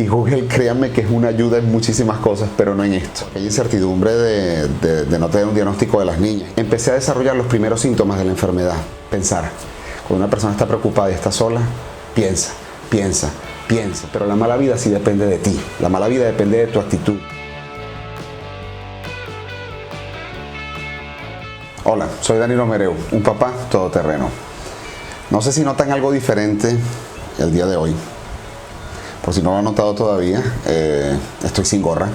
Y Google, créanme que es una ayuda en muchísimas cosas, pero no en esto. Hay incertidumbre de no tener un diagnóstico de las niñas. Empecé a desarrollar los primeros síntomas de la enfermedad. Pensar. Cuando una persona está preocupada y está sola, piensa, piensa, piensa. Pero la mala vida sí depende de ti. La mala vida depende de tu actitud. Hola, soy Danilo Mereu, un papá todoterreno. No sé si notan algo diferente el día de hoy. Por si no lo han notado todavía, estoy sin gorra,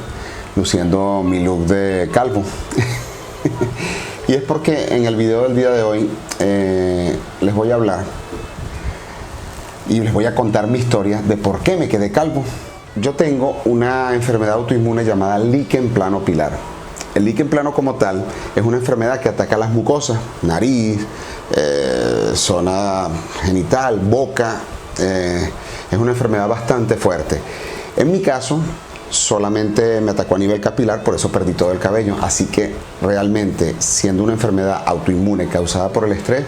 luciendo mi look de calvo. Y es porque en el video del día de hoy les voy a hablar y les voy a contar mi historia de por qué me quedé calvo. Yo tengo una enfermedad autoinmune llamada líquen plano-pilar. El líquen plano como tal es una enfermedad que ataca las mucosas, nariz, zona genital, boca. Es una enfermedad bastante fuerte. En mi caso, solamente me atacó a nivel capilar, por eso perdí todo el cabello. Así que realmente, siendo una enfermedad autoinmune causada por el estrés,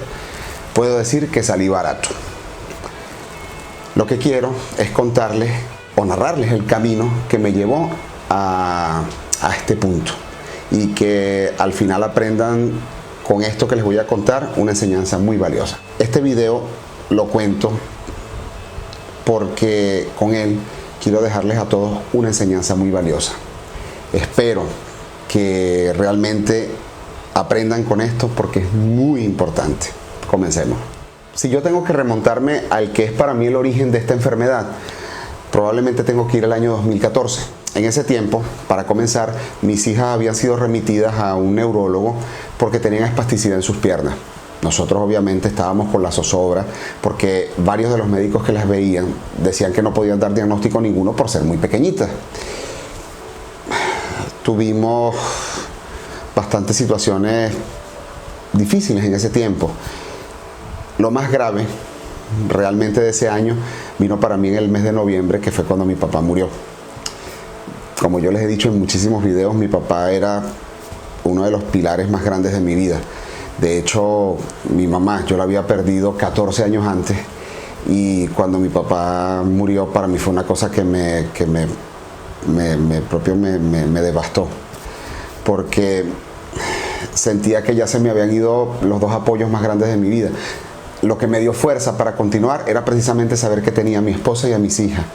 puedo decir que salí barato. Lo que quiero es contarles o narrarles el camino que me llevó a este punto. Y que al final aprendan con esto que les voy a contar una enseñanza muy valiosa. Este video lo cuento porque con él quiero dejarles a todos una enseñanza muy valiosa. Espero que realmente aprendan con esto porque es muy importante. Comencemos. Si yo tengo que remontarme al que es para mí el origen de esta enfermedad, probablemente tengo que ir al año 2014. En ese tiempo, para comenzar, mis hijas habían sido remitidas a un neurólogo porque tenían espasticidad en sus piernas. Nosotros obviamente estábamos con la zozobra porque varios de los médicos que las veían decían que no podían dar diagnóstico ninguno por ser muy pequeñitas. Tuvimos bastantes situaciones difíciles en ese tiempo. Lo más grave realmente de ese año vino para mí en el mes de noviembre, que fue cuando mi papá murió. Como yo les he dicho en muchísimos videos, mi papá era uno de los pilares más grandes de mi vida. De hecho, mi mamá, yo la había perdido 14 años antes y cuando mi papá murió para mí fue una cosa que me devastó. Porque sentía que ya se me habían ido los dos apoyos más grandes de mi vida. Lo que me dio fuerza para continuar era precisamente saber que tenía a mi esposa y a mis hijas.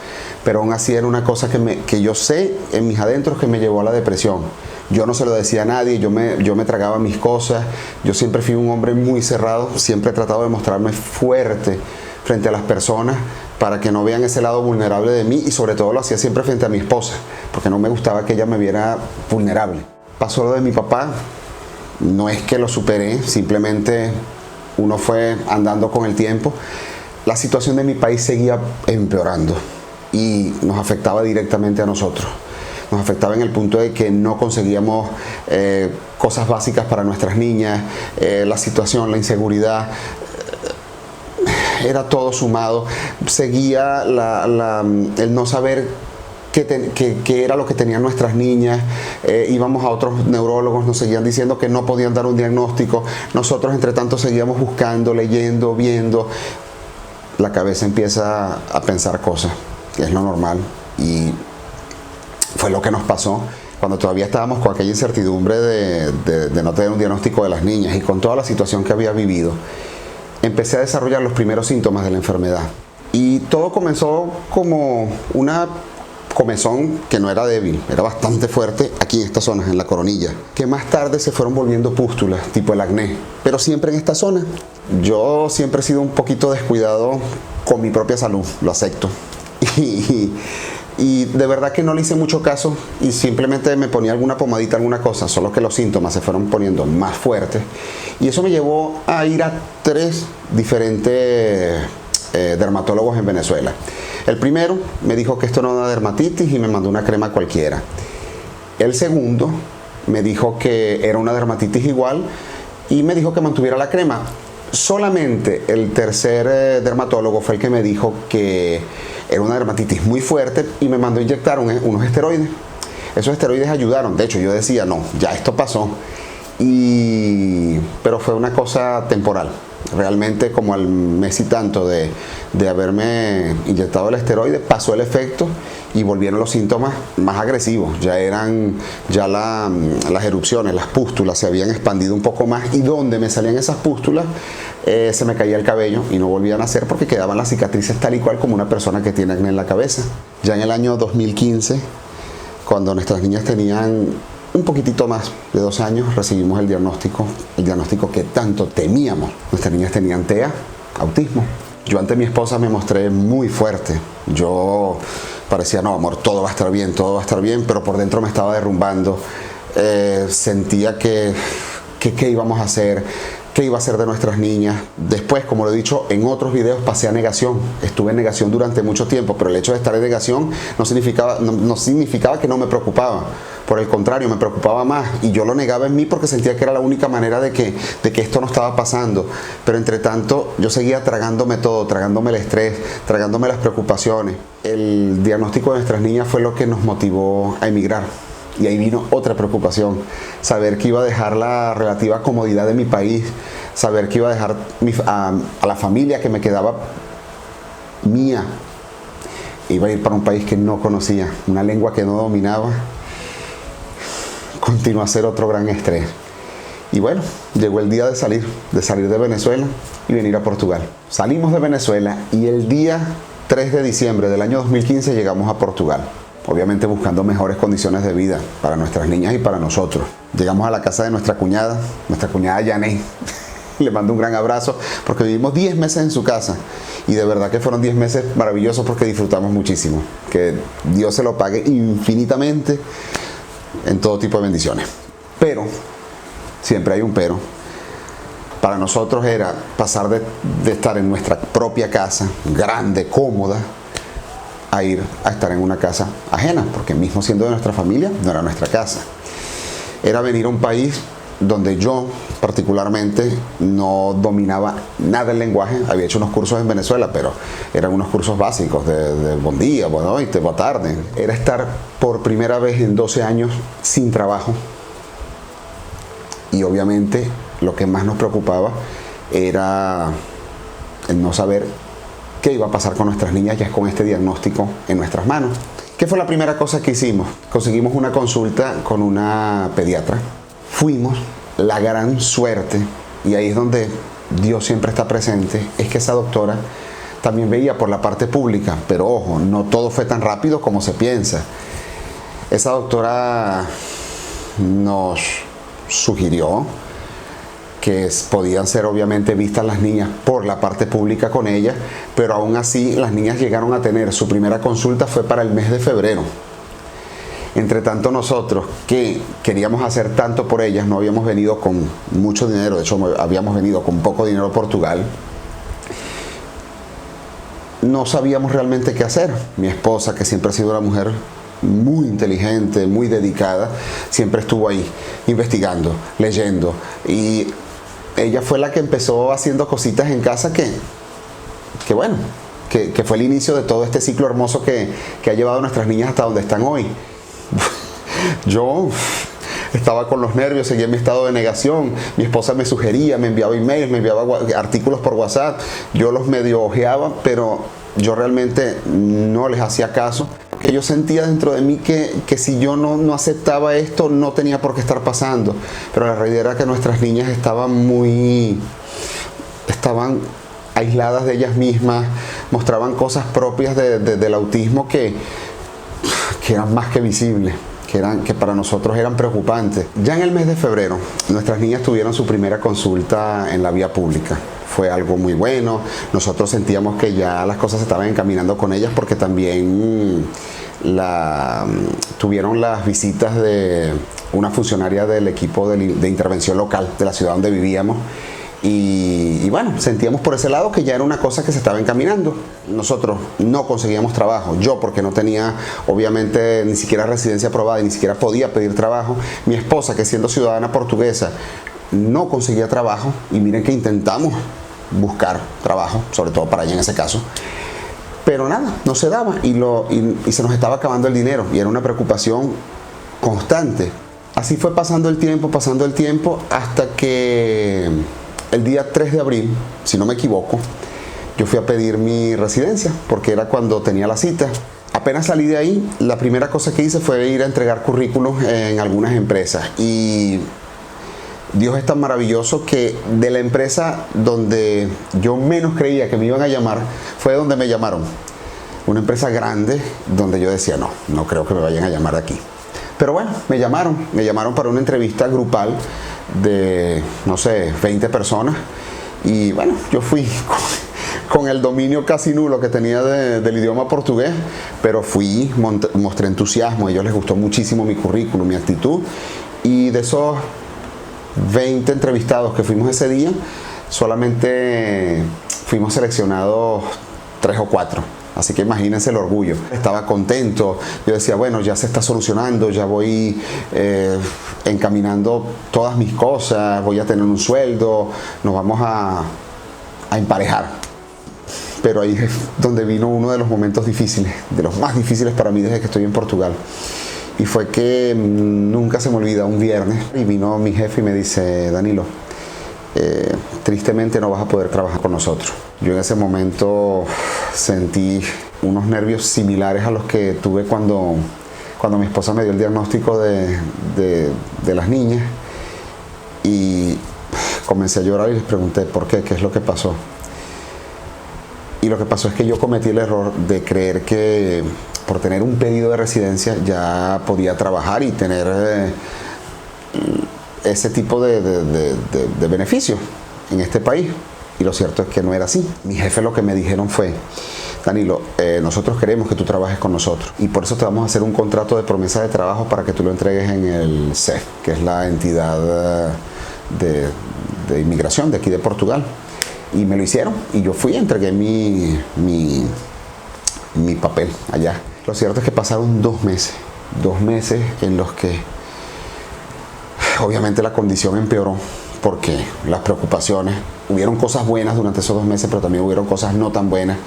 Pero aún así era una cosa que yo sé en mis adentros que me llevó a la depresión. Yo no se lo decía a nadie, yo me tragaba mis cosas. Yo siempre fui un hombre muy cerrado, siempre he tratado de mostrarme fuerte frente a las personas para que no vean ese lado vulnerable de mí y sobre todo lo hacía siempre frente a mi esposa, porque no me gustaba que ella me viera vulnerable. Pasó lo de mi papá, no es que lo superé, simplemente uno fue andando con el tiempo. La situación de mi país seguía empeorando y nos afectaba directamente a nosotros. Nos afectaba en el punto de que no conseguíamos cosas básicas para nuestras niñas, la situación, la inseguridad, era todo sumado. Seguía el no saber qué era lo que tenían nuestras niñas. Íbamos a otros neurólogos, nos seguían diciendo que no podían dar un diagnóstico. Nosotros entre tanto seguíamos buscando, leyendo, viendo. La cabeza empieza a pensar cosas, que es lo normal, y fue lo que nos pasó cuando todavía estábamos con aquella incertidumbre de no tener un diagnóstico de las niñas y con toda la situación que había vivido. Empecé a desarrollar los primeros síntomas de la enfermedad y todo comenzó como una comezón que no era débil, era bastante fuerte aquí en esta zona, en la coronilla, que más tarde se fueron volviendo pústulas, tipo el acné, pero siempre en esta zona. Yo siempre he sido un poquito descuidado con mi propia salud, lo acepto. Y de verdad que no le hice mucho caso y simplemente me ponía alguna pomadita, alguna cosa, solo que los síntomas se fueron poniendo más fuertes y eso me llevó a ir a 3 diferentes dermatólogos en Venezuela. El primero me dijo que esto no era dermatitis y me mandó una crema cualquiera. El segundo me dijo que era una dermatitis igual y me dijo que mantuviera la crema. Solamente el tercer dermatólogo fue el que me dijo que era una dermatitis muy fuerte y me mandó a inyectar unos esteroides. Esos esteroides ayudaron. De hecho, yo decía, no, ya esto pasó. Pero fue una cosa temporal. Realmente como al mes y tanto de haberme inyectado el esteroide, pasó el efecto y volvieron los síntomas más agresivos. Ya las erupciones, las pústulas se habían expandido un poco más, y donde me salían esas pústulas se me caía el cabello y no volvían a nacer porque quedaban las cicatrices tal y cual como una persona que tiene acné en la cabeza. Ya en el año 2015, cuando nuestras niñas tenían un poquitito más de 2 años, recibimos el diagnóstico que tanto temíamos. Nuestras niñas tenían TEA, autismo. Yo ante mi esposa me mostré muy fuerte. Yo parecía, no, amor, todo va a estar bien, pero por dentro me estaba derrumbando. Sentía que qué íbamos a hacer, qué iba a hacer de nuestras niñas. Después, como lo he dicho en otros videos, pasé a negación. Estuve en negación durante mucho tiempo, pero el hecho de estar en negación no significaba que no me preocupaba. Por el contrario, me preocupaba más, y yo lo negaba en mí porque sentía que era la única manera de que esto no estaba pasando. Pero entre tanto, yo seguía tragándome todo, tragándome el estrés, tragándome las preocupaciones. El diagnóstico de nuestras niñas fue lo que nos motivó a emigrar. Y ahí vino otra preocupación, saber que iba a dejar la relativa comodidad de mi país, saber que iba a dejar a la familia que me quedaba mía, iba a ir para un país que no conocía, una lengua que no dominaba. Continuó a ser otro gran estrés. Y bueno, llegó el día de salir de Venezuela y venir a Portugal. Salimos de Venezuela y el día 3 de diciembre del año 2015 llegamos a Portugal. Obviamente buscando mejores condiciones de vida para nuestras niñas y para nosotros. Llegamos a la casa de nuestra cuñada Yané. Le mando un gran abrazo porque vivimos 10 meses en su casa. Y de verdad que fueron 10 meses maravillosos porque disfrutamos muchísimo. Que Dios se lo pague infinitamente en todo tipo de bendiciones. Pero, siempre hay un pero. Para nosotros era pasar de estar en nuestra propia casa, grande, cómoda, a ir a estar en una casa ajena, porque mismo siendo de nuestra familia, no era nuestra casa. Era venir a un país donde yo particularmente no dominaba nada el lenguaje. Había hecho unos cursos en Venezuela, pero eran unos cursos básicos de buen día, buenas noches, buena tarde. Era estar por primera vez en 12 años sin trabajo. Y obviamente lo que más nos preocupaba era el no saber qué iba a pasar con nuestras niñas ya con este diagnóstico en nuestras manos. ¿Qué fue la primera cosa que hicimos? Conseguimos una consulta con una pediatra. Fuimos. La gran suerte, y ahí es donde Dios siempre está presente, es que esa doctora también veía por la parte pública, pero ojo, no todo fue tan rápido como se piensa. Esa doctora nos sugirió que podían ser obviamente vistas las niñas por la parte pública con ella, pero aún así las niñas llegaron a tener su primera consulta fue para el mes de febrero. Entre tanto, nosotros que queríamos hacer tanto por ellas, no habíamos venido con mucho dinero, de hecho habíamos venido con poco dinero a Portugal, no sabíamos realmente qué hacer. Mi esposa, que siempre ha sido una mujer muy inteligente, muy dedicada, siempre estuvo ahí investigando, leyendo, y ella fue la que empezó haciendo cositas en casa que fue el inicio de todo este ciclo hermoso que ha llevado a nuestras niñas hasta donde están hoy. Yo estaba con los nervios, seguía en mi estado de negación. Mi esposa me sugería, me enviaba emails, me enviaba artículos por WhatsApp. Yo los medio ojeaba, pero yo realmente no les hacía caso. Que yo sentía dentro de mí que si yo no aceptaba esto, no tenía por qué estar pasando. Pero la realidad era que nuestras niñas estaban aisladas de ellas mismas, mostraban cosas propias del autismo que eran más que visibles, que para nosotros eran preocupantes. Ya en el mes de febrero, nuestras niñas tuvieron su primera consulta en la vía pública. Fue algo muy bueno. Nosotros sentíamos que ya las cosas se estaban encaminando con ellas porque también tuvieron las visitas de una funcionaria del equipo de intervención local de la ciudad donde vivíamos. Y bueno, sentíamos por ese lado que ya era una cosa que se estaba encaminando. Nosotros no conseguíamos trabajo, yo porque no tenía obviamente ni siquiera residencia aprobada y ni siquiera podía pedir trabajo. Mi esposa, que siendo ciudadana portuguesa, no conseguía trabajo, y miren que intentamos buscar trabajo, sobre todo para ella en ese caso, pero nada, no se daba, y se nos estaba acabando el dinero, y era una preocupación constante. Así fue pasando el tiempo, hasta que el día 3 de abril, si no me equivoco, yo fui a pedir mi residencia, porque era cuando tenía la cita. Apenas salí de ahí, la primera cosa que hice fue ir a entregar currículum en algunas empresas. Y Dios es tan maravilloso que de la empresa donde yo menos creía que me iban a llamar, fue donde me llamaron. Una empresa grande donde yo decía, no creo que me vayan a llamar de aquí. Pero bueno, me llamaron para una entrevista grupal de, no sé, 20 personas. Y bueno, yo fui con el dominio casi nulo que tenía del idioma portugués, pero fui, mostré entusiasmo, a ellos les gustó muchísimo mi currículum, mi actitud, y de esos 20 entrevistados que fuimos ese día, solamente fuimos seleccionados 3 o 4. Así que imagínense el orgullo. Estaba contento. Yo decía, bueno, ya se está solucionando, ya voy encaminando todas mis cosas, voy a tener un sueldo, nos vamos a emparejar. Pero ahí es donde vino uno de los momentos difíciles, de los más difíciles para mí desde que estoy en Portugal. Y fue que nunca se me olvida, un viernes, y vino mi jefe y me dice, Danilo, tristemente no vas a poder trabajar con nosotros. Yo en ese momento sentí unos nervios similares a los que tuve cuando mi esposa me dio el diagnóstico de las niñas, y comencé a llorar y les pregunté por qué es lo que pasó. Y lo que pasó es que yo cometí el error de creer que por tener un pedido de residencia ya podía trabajar y tener ese tipo de beneficios en este país. Y lo cierto es que no era así. Mi jefe lo que me dijeron fue, Danilo, nosotros queremos que tú trabajes con nosotros y por eso te vamos a hacer un contrato de promesa de trabajo para que tú lo entregues en el CEF, que es la entidad de inmigración de aquí de Portugal. Y me lo hicieron y yo fui y entregué mi papel allá. Lo cierto es que pasaron 2 meses en los que obviamente la condición empeoró, porque las preocupaciones, hubieron cosas buenas durante esos 2 meses, pero también hubieron cosas no tan buenas.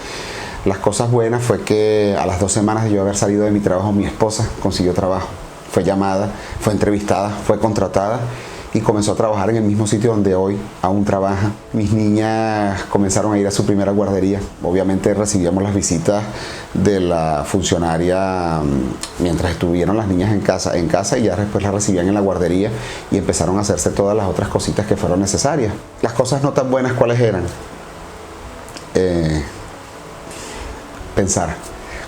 Las cosas buenas fue que a las 2 semanas de yo haber salido de mi trabajo, mi esposa consiguió trabajo, fue llamada, fue entrevistada, fue contratada y comenzó a trabajar en el mismo sitio donde hoy aún trabaja. Mis niñas comenzaron a ir a su primera guardería. Obviamente recibíamos las visitas de la funcionaria mientras estuvieron las niñas en casa, y ya después las recibían en la guardería y empezaron a hacerse todas las otras cositas que fueron necesarias. Las cosas no tan buenas, ¿cuáles eran? Pensar.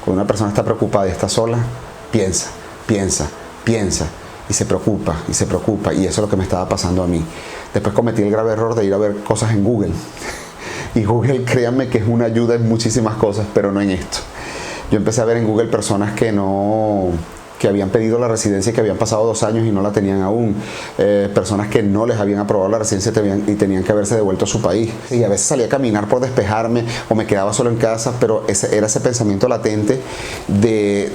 Cuando una persona está preocupada y está sola, piensa. Y se preocupa, y eso es lo que me estaba pasando a mí. Después cometí el grave error de ir a ver cosas en Google. Y Google, créanme que es una ayuda en muchísimas cosas, pero no en esto. Yo empecé a ver en Google personas que habían pedido la residencia y que habían pasado 2 años y no la tenían aún. Personas que no les habían aprobado la residencia y tenían que haberse devuelto a su país. Y a veces salía a caminar por despejarme o me quedaba solo en casa, pero era ese pensamiento latente de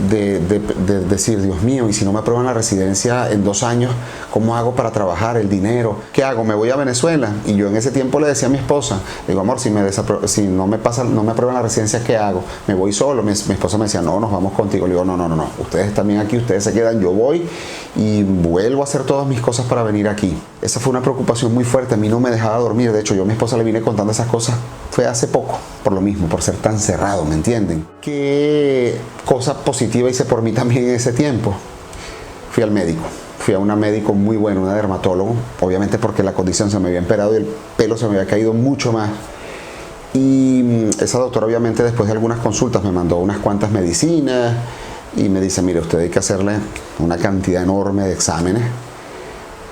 decir, Dios mío, y si no me aprueban la residencia en 2 años, ¿cómo hago para trabajar? ¿El dinero? ¿Qué hago? ¿Me voy a Venezuela? Y yo en ese tiempo le decía a mi esposa, digo, amor, si no me aprueban la residencia, ¿qué hago? ¿Me voy solo? Mi esposa me decía, no, nos vamos contigo. Le digo, no, ustedes también aquí, ustedes se quedan, yo voy y vuelvo a hacer todas mis cosas para venir aquí. Esa fue una preocupación muy fuerte, a mí no me dejaba dormir. De hecho, yo a mi esposa le vine contando esas cosas, fue hace poco, por lo mismo, por ser tan cerrado, ¿me entienden? ¿Qué cosa positiva hice por mí también en ese tiempo? Fui al médico. Fui a una médico muy buena, una dermatólogo, obviamente porque la condición se me había empeorado y el pelo se me había caído mucho más. Y esa doctora, obviamente, después de algunas consultas me mandó unas cuantas medicinas y me dice, mire, usted hay que hacerle una cantidad enorme de exámenes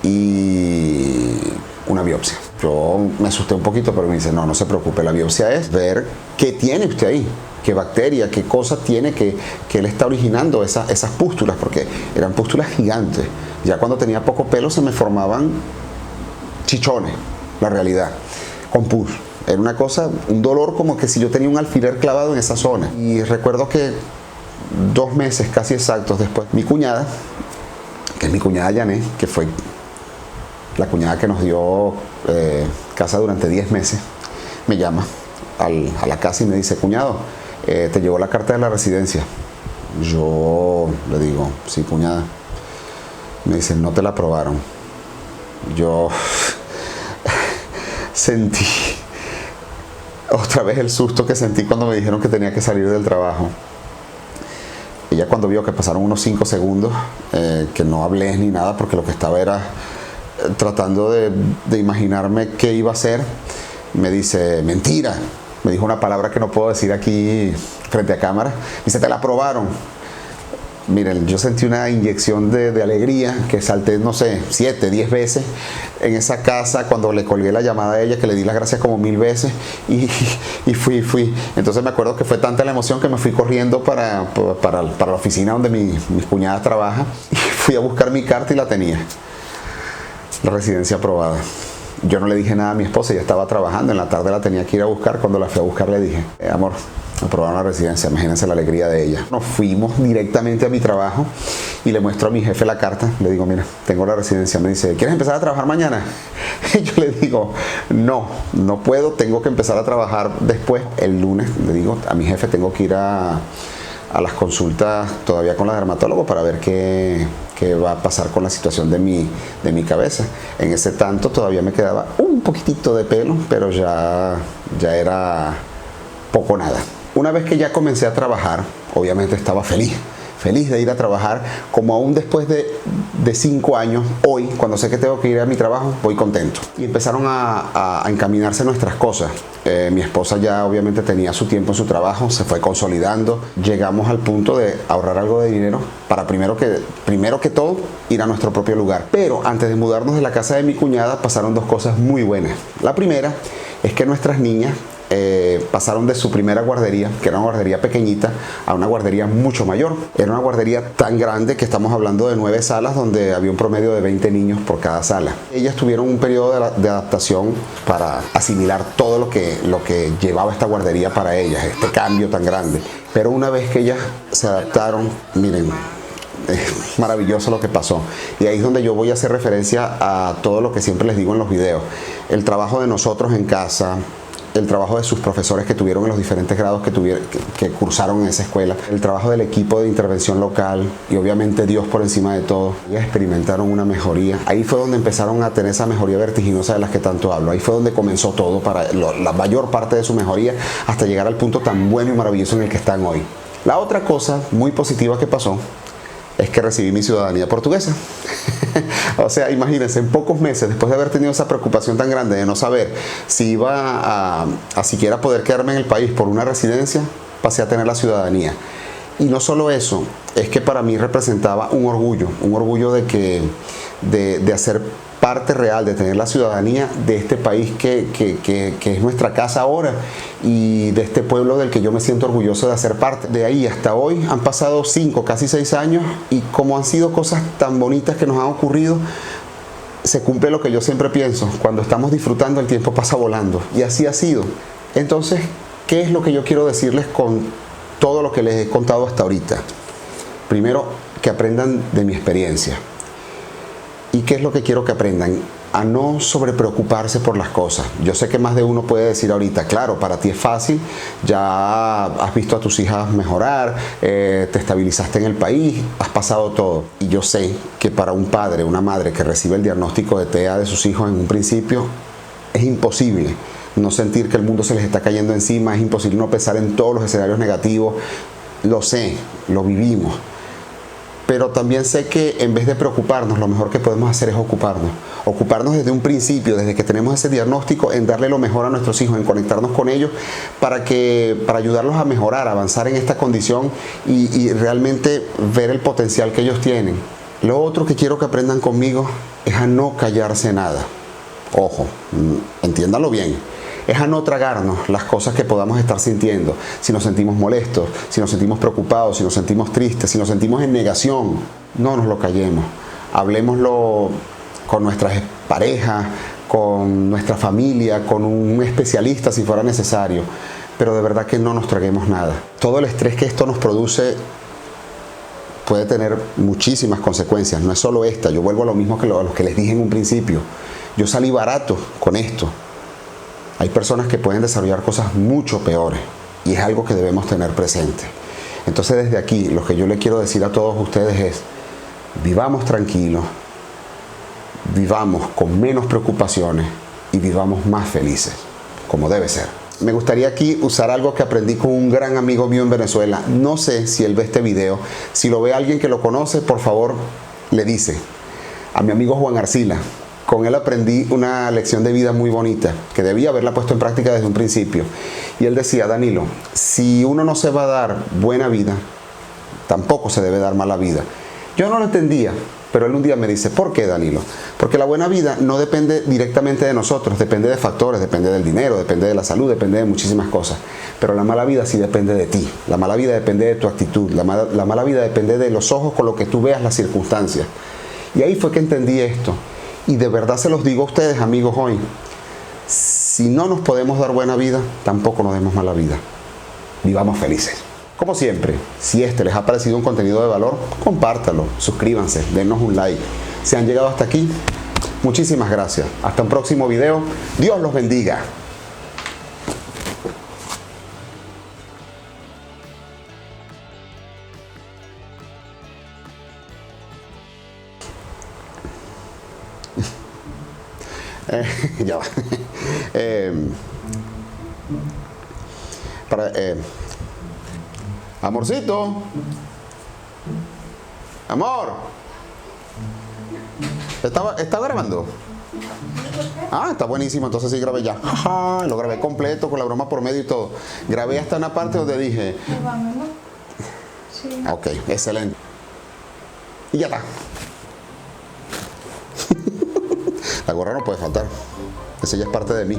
y una biopsia. Yo me asusté un poquito, pero me dice, no se preocupe, la biopsia es ver qué tiene usted ahí, qué bacteria, qué cosa tiene que le está originando esas pústulas, porque eran pústulas gigantes. Ya cuando tenía poco pelo se me formaban chichones, la realidad, con pus. Era una cosa, un dolor como que si yo tenía un alfiler clavado en esa zona. Y recuerdo que 2 meses casi exactos después, mi cuñada, que es mi cuñada Janet, que fue la cuñada que nos dio casa durante 10 meses, me llama a la casa y me dice, cuñado, te llegó la carta de la residencia. Yo le digo, sí, cuñada. Me dice, no te la aprobaron. Yo sentí otra vez el susto que sentí cuando me dijeron que tenía que salir del trabajo. Ella, cuando vio que pasaron unos 5 segundos, que no hablé ni nada porque lo que estaba era tratando de imaginarme qué iba a hacer, me dice: mentira. Me dijo una palabra que no puedo decir aquí frente a cámara. Dice: te la aprobaron. Miren, yo sentí una inyección de alegría que salté, no sé, 7, 10 veces en esa casa cuando le colgué la llamada a ella, que le di las gracias como 1000 veces y fui. Entonces me acuerdo que fue tanta la emoción que me fui corriendo para la oficina donde mis cuñadas trabajan y fui a buscar mi carta y la tenía. La residencia aprobada. Yo no le dije nada a mi esposa, ella estaba trabajando, en la tarde la tenía que ir a buscar. Cuando la fui a buscar le dije: amor, aprobaron la residencia. Imagínense la alegría de ella. Nos fuimos directamente a mi trabajo y le muestro a mi jefe la carta. Le digo: mira, tengo la residencia. Me dice: ¿quieres empezar a trabajar mañana? Y yo le digo: no puedo, tengo que empezar a trabajar después. El lunes le digo a mi jefe: tengo que ir a las consultas todavía con la dermatólogo para ver qué va a pasar con la situación de mi cabeza. En ese tanto todavía me quedaba un poquitito de pelo, pero ya era poco nada. Una vez que ya comencé a trabajar, obviamente estaba feliz de ir a trabajar, como aún después de 5 años, hoy, cuando sé que tengo que ir a mi trabajo, voy contento. Y empezaron a encaminarse nuestras cosas. Mi esposa ya obviamente tenía su tiempo en su trabajo, se fue consolidando. Llegamos al punto de ahorrar algo de dinero para primero que todo ir a nuestro propio lugar. Pero antes de mudarnos de la casa de mi cuñada pasaron 2 cosas muy buenas. La primera es que nuestras niñas pasaron de su primera guardería, que era una guardería pequeñita, a una guardería mucho mayor. Era una guardería tan grande que estamos hablando de 9 salas, donde había un promedio de 20 niños por cada sala. Ellas tuvieron un periodo de adaptación para asimilar todo lo que llevaba esta guardería para ellas, este cambio tan grande. Pero una vez que ellas se adaptaron, miren, es maravilloso lo que pasó. Y ahí es donde yo voy a hacer referencia a todo lo que siempre les digo en los videos. El trabajo de nosotros en casa, el trabajo de sus profesores que tuvieron en los diferentes grados que cursaron en esa escuela, el trabajo del equipo de intervención local y obviamente Dios por encima de todo. Ellas experimentaron una mejoría. Ahí fue donde empezaron a tener esa mejoría vertiginosa de las que tanto hablo. Ahí fue donde comenzó todo, para la mayor parte de su mejoría, hasta llegar al punto tan bueno y maravilloso en el que están hoy. La otra cosa muy positiva que pasó es que recibí mi ciudadanía portuguesa. O sea, imagínense, en pocos meses, después de haber tenido esa preocupación tan grande de no saber si iba a siquiera poder quedarme en el país por una residencia, pasé a tener la ciudadanía. Y no solo eso, es que para mí representaba un orgullo de hacer parte real, de tener la ciudadanía de este país que es nuestra casa ahora, y de este pueblo del que yo me siento orgulloso de hacer parte. De ahí hasta hoy han pasado 5, casi 6 años, y como han sido cosas tan bonitas que nos han ocurrido, se cumple lo que yo siempre pienso: cuando estamos disfrutando, el tiempo pasa volando. Y así ha sido. Entonces, ¿qué es lo que yo quiero decirles con todo lo que les he contado hasta ahorita? Primero, que aprendan de mi experiencia. ¿Y qué es lo que quiero que aprendan? A no sobrepreocuparse por las cosas. Yo sé que más de uno puede decir ahorita: claro, para ti es fácil, ya has visto a tus hijas mejorar, te estabilizaste en el país, has pasado todo. Y yo sé que para un padre, una madre que recibe el diagnóstico de TEA de sus hijos en un principio, es imposible no sentir que el mundo se les está cayendo encima, es imposible no pensar en todos los escenarios negativos. Lo sé, lo vivimos. Pero también sé que en vez de preocuparnos, lo mejor que podemos hacer es ocuparnos desde un principio, desde que tenemos ese diagnóstico, en darle lo mejor a nuestros hijos, en conectarnos con ellos para ayudarlos a mejorar, a avanzar en esta condición y realmente ver el potencial que ellos tienen. Lo otro que quiero que aprendan conmigo es a no callarse nada. Ojo, entiéndanlo bien. Es a no tragarnos las cosas que podamos estar sintiendo. Si nos sentimos molestos, si nos sentimos preocupados, si nos sentimos tristes, si nos sentimos en negación, no nos lo callemos. Hablemoslo con nuestras parejas, con nuestra familia, con un especialista si fuera necesario. Pero de verdad que no nos traguemos nada. Todo el estrés que esto nos produce puede tener muchísimas consecuencias. No es solo esta. Yo vuelvo a lo mismo a lo que les dije en un principio. Yo salí barato con esto. Hay personas que pueden desarrollar cosas mucho peores y es algo que debemos tener presente. Entonces, desde aquí, lo que yo le quiero decir a todos ustedes es: vivamos tranquilos, vivamos con menos preocupaciones, y vivamos más felices, como debe ser. Me gustaría aquí usar algo que aprendí con un gran amigo mío en Venezuela. No sé si él ve este video. Si lo ve alguien que lo conoce, por favor, le dice a mi amigo Juan Arcila. Con él aprendí una lección de vida muy bonita, que debía haberla puesto en práctica desde un principio. Y él decía: Danilo, si uno no se va a dar buena vida, tampoco se debe dar mala vida. Yo no lo entendía, pero él un día me dice: ¿por qué, Danilo? Porque la buena vida no depende directamente de nosotros, depende de factores, depende del dinero, depende de la salud, depende de muchísimas cosas. Pero la mala vida sí depende de ti, la mala vida depende de tu actitud, la mala vida depende de los ojos con los que tú veas las circunstancias. Y ahí fue que entendí esto. Y de verdad se los digo a ustedes, amigos, hoy: si no nos podemos dar buena vida, tampoco nos demos mala vida. Vivamos felices. Como siempre, si este les ha parecido un contenido de valor, compártalo, suscríbanse, denos un like. Si han llegado hasta aquí, muchísimas gracias. Hasta un próximo video. Dios los bendiga. Ya va. Amorcito. Amor. ¿Está grabando? Ah, está buenísimo. Entonces sí grabé ya. Ajá, lo grabé completo con la broma por medio y todo. Grabé hasta una parte donde dije... Sí. Ok, excelente. Y ya está. La gorra no puede faltar. Esa ya es parte de mí.